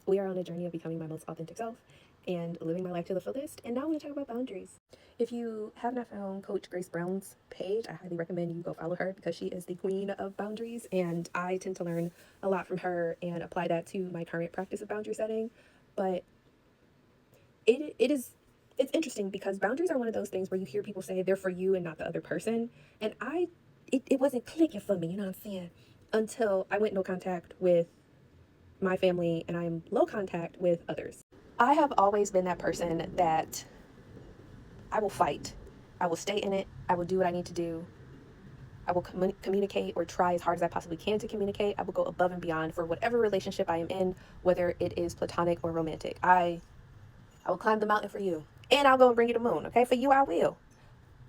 We are on a journey of becoming my most authentic self and living my life to the fullest. And now I want to talk about boundaries. If you have not found Coach Grace Brown's page, I highly recommend you go follow her because she is the queen of boundaries. And I tend to learn a lot from her and apply that to my current practice of boundary setting. But it's interesting because boundaries are one of those things where you hear people say they're for you and not the other person. And it wasn't clicking for me, you know what I'm saying? Until I went no contact with my family and I'm low contact with others. I have always been that person that I will fight. I will stay in it. I will do what I need to do. I will communicate or try as hard as I possibly can to communicate. I will go above and beyond for whatever relationship I am in, whether it is platonic or romantic. I will climb the mountain for you. And I'll go and bring you the moon, okay? For you, I will.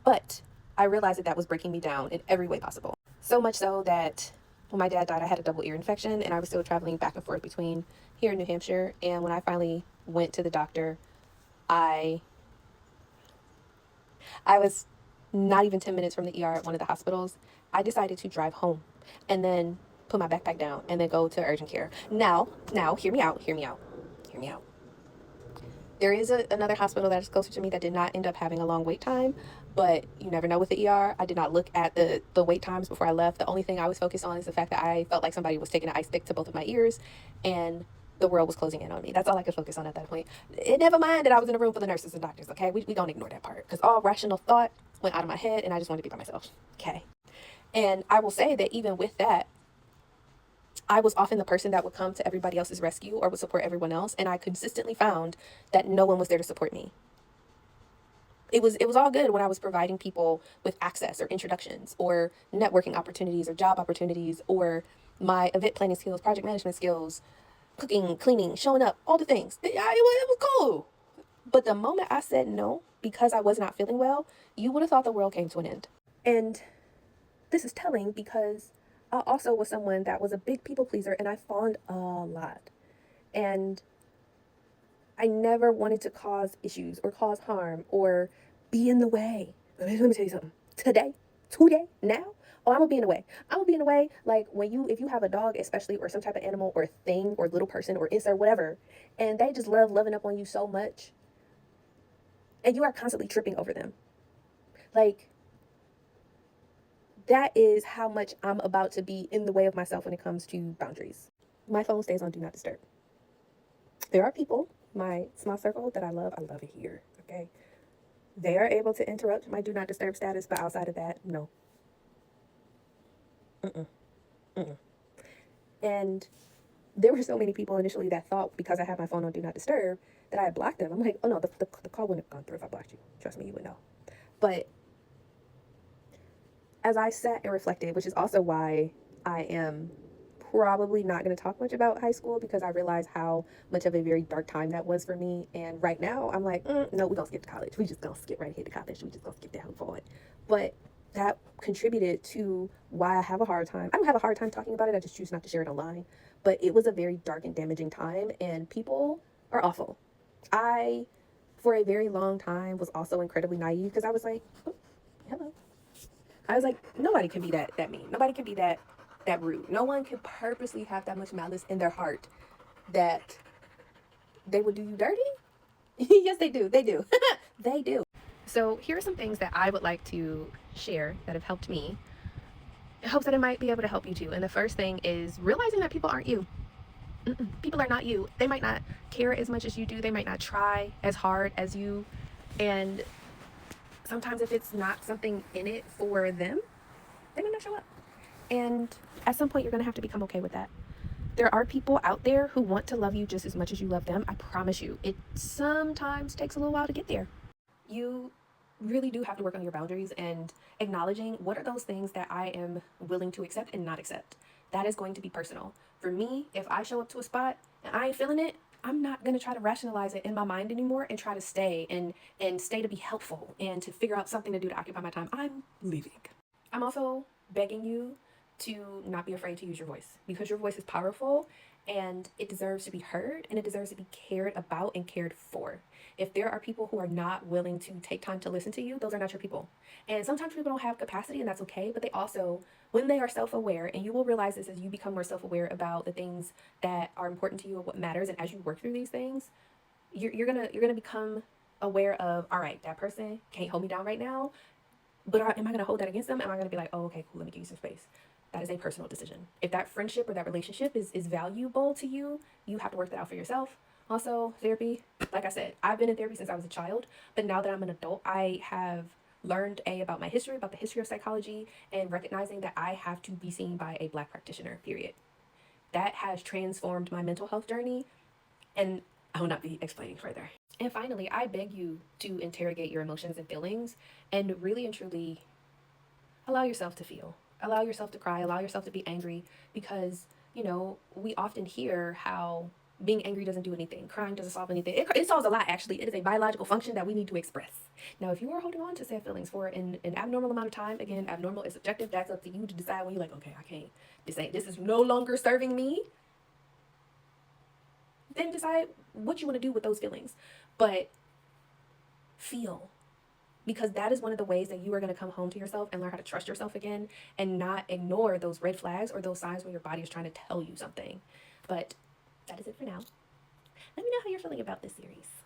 But I realized that was breaking me down in every way possible. So much so that when my dad died, I had a double ear infection and I was still traveling back and forth between here in New Hampshire. And when I finally went to the doctor, I I was not even 10 minutes from the ER at one of the hospitals. I decided to drive home and then put my backpack down and then go to urgent care. Now, hear me out, hear me out, hear me out. There is another hospital that is closer to me that did not end up having a long wait time, but you never know with the ER. I did not look at the wait times before I left. The only thing I was focused on is the fact that I felt like somebody was taking an ice pick to both of my ears and the world was closing in on me. That's all I could focus on at that point. It never mind that I was in a room full of nurses and doctors, okay? We don't ignore that part because all rational thought went out of my head and I just wanted to be by myself, okay? And I will say that even with that, I was often the person that would come to everybody else's rescue or would support everyone else, and I consistently found that no one was there to support me. It was all good when I was providing people with access or introductions or networking opportunities or job opportunities or my event planning skills, project management skills, cooking, cleaning, showing up, all the things. It was cool. But the moment I said no because I was not feeling well, you would have thought the world came to an end. And this is telling because I also was someone that was a big people pleaser and I fawned a lot. And I never wanted to cause issues or cause harm or be in the way. Let me tell you something. Today, now, oh, I'm gonna be in the way. I'm gonna be in the way. Like if you have a dog, especially, or some type of animal or thing or little person or insect, whatever, and they just love loving up on you so much, and you are constantly tripping over them. Like, that is how much I'm about to be in the way of myself when it comes to boundaries. My phone stays on Do Not Disturb. There are people, my small circle that I love it here, okay? They are able to interrupt my Do Not Disturb status, but outside of that, no. Mm-mm, mm-mm. And there were so many people initially that thought because I had my phone on Do Not Disturb that I had blocked them. I'm like, oh no, the call wouldn't have gone through if I blocked you. Trust me, you would know. But as I sat and reflected, which is also why I am probably not going to talk much about high school because I realized how much of a very dark time that was for me. And right now, I'm like, no, we're going to skip to college. We just going to skip right ahead to college. We just going to skip down forward. But that contributed to why I have a hard time. I don't have a hard time talking about it. I just choose not to share it online. But it was a very dark and damaging time, and people are awful. I, for a very long time, was also incredibly naive because I was like, oh, hello. I was like, nobody can be that mean. Nobody can be that rude. No one can purposely have that much malice in their heart that they would do you dirty. Yes, they do. They do. They do. So here are some things that I would like to share that have helped me. In hopes that it might be able to help you too. And the first thing is realizing that people aren't you. People are not you. They might not care as much as you do. They might not try as hard as you. And sometimes if it's not something in it for them, they may not show up. And at some point, you're going to have to become okay with that. There are people out there who want to love you just as much as you love them. I promise you. It sometimes takes a little while to get there. You really do have to work on your boundaries and acknowledging what are those things that I am willing to accept and not accept. That is going to be personal. For me, if I show up to a spot and I ain't feeling it, I'm not going to try to rationalize it in my mind anymore and try to stay and stay to be helpful and to figure out something to do to occupy my time. I'm leaving. I'm also begging you to not be afraid to use your voice because your voice is powerful and it deserves to be heard, and it deserves to be cared about and cared for. If there are people who are not willing to take time to listen to you, those are not your people. And sometimes people don't have capacity, and that's okay, but they also, when they are self-aware, and you will realize this as you become more self-aware about the things that are important to you and what matters, and as you work through these things, you're gonna become aware of, all right, that person can't hold me down right now, but am I going to hold that against them? Am I going to be like, oh, okay, cool, let me give you some space? That is a personal decision. If that friendship or that relationship is valuable to you, you have to work that out for yourself. Also, therapy, like I said, I've been in therapy since I was a child, but now that I'm an adult, I have learned about my history, about the history of psychology, and recognizing that I have to be seen by a Black practitioner, period. That has transformed my mental health journey, and I will not be explaining further. And finally, I beg you to interrogate your emotions and feelings and really and truly allow yourself to feel. Allow yourself to cry. Allow yourself to be angry because, we often hear how being angry doesn't do anything. Crying doesn't solve anything. It solves a lot, actually. It is a biological function that we need to express. Now, if you are holding on to sad feelings for an abnormal amount of time, again, abnormal is subjective. That's up to you to decide when you're like, okay, I can't. This is no longer serving me. Then decide what you want to do with those feelings. But feel, because that is one of the ways that you are going to come home to yourself and learn how to trust yourself again and not ignore those red flags or those signs when your body is trying to tell you something. But that is it for now. Let me know how you're feeling about this series.